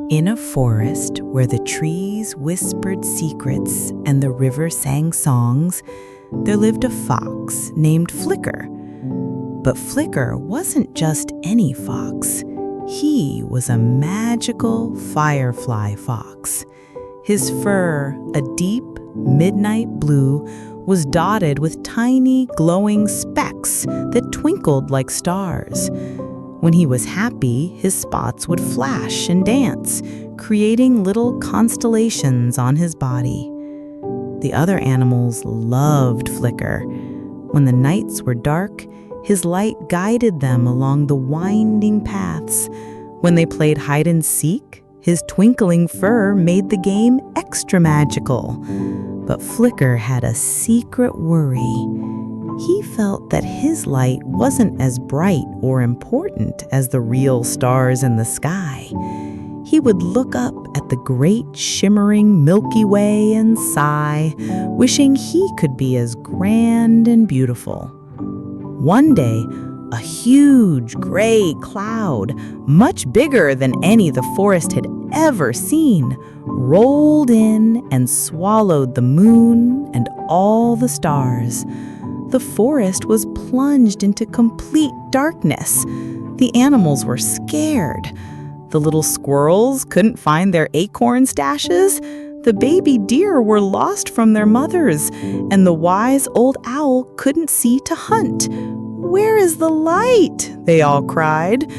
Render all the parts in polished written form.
In a forest where the trees whispered secrets and the river sang songs, there lived a fox named Flicker. But Flicker wasn't just any fox. He was a magical firefly fox. His fur, a deep midnight blue, was dotted with tiny glowing specks that twinkled like stars. When he was happy, his spots would flash and dance, creating little constellations on his body. The other animals loved Flicker. When the nights were dark, his light guided them along the winding paths. When they played hide and seek, his twinkling fur made the game extra magical. But Flicker had a secret worry. He felt that his light wasn't as bright or important as the real stars in the sky. He would look up at the great shimmering Milky Way and sigh, wishing he could be as grand and beautiful. One day, a huge gray cloud, much bigger than any the forest had ever seen, rolled in and swallowed the moon and all the stars. The forest was plunged into complete darkness. The animals were scared. The little squirrels couldn't find their acorn stashes. The baby deer were lost from their mothers, and the wise old owl couldn't see to hunt. "Where is the light?" they all cried.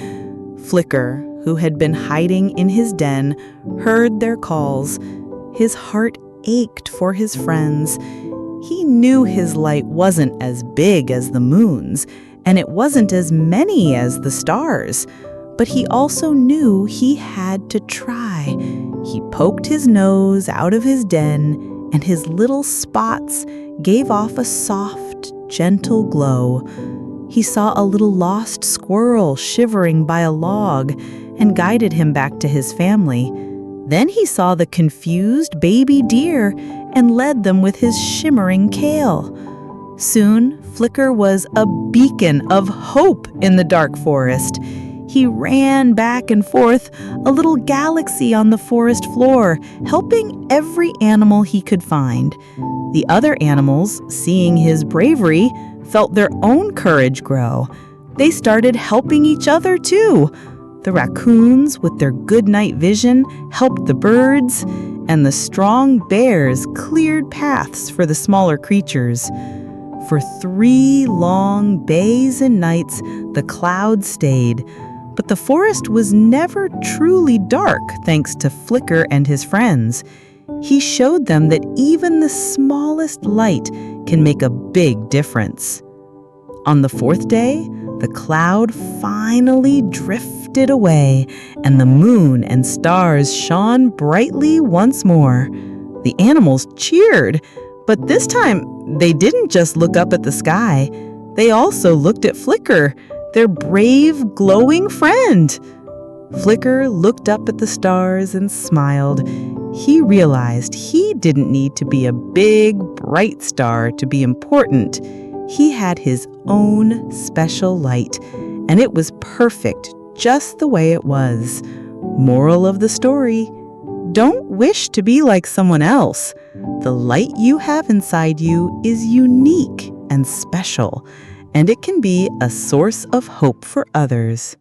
Flicker, who had been hiding in his den, heard their calls. His heart ached for his friends. He knew his light wasn't as big as the moon's, and it wasn't as many as the stars. But he also knew he had to try. He poked his nose out of his den, and his little spots gave off a soft, gentle glow. He saw a little lost squirrel shivering by a log and guided him back to his family. Then he saw the confused baby deer and led them with his shimmering tail. Soon, Flicker was a beacon of hope in the dark forest. He ran back and forth, a little galaxy on the forest floor, helping every animal he could find. The other animals, seeing his bravery, felt their own courage grow. They started helping each other too. The raccoons, with their good night vision, helped the birds, and the strong bears cleared paths for the smaller creatures. For 3 long days and nights, the clouds stayed, but the forest was never truly dark thanks to Flicker and his friends. He showed them that even the smallest light can make a big difference. On the 4th day, the cloud finally drifted away, and the moon and stars shone brightly once more. The animals cheered, but this time they didn't just look up at the sky. They also looked at Flicker, their brave, glowing friend. Flicker looked up at the stars and smiled. He realized he didn't need to be a big, bright star to be important. He had his own special light, and it was perfect just the way it was. Moral of the story: don't wish to be like someone else. The light you have inside you is unique and special, and it can be a source of hope for others.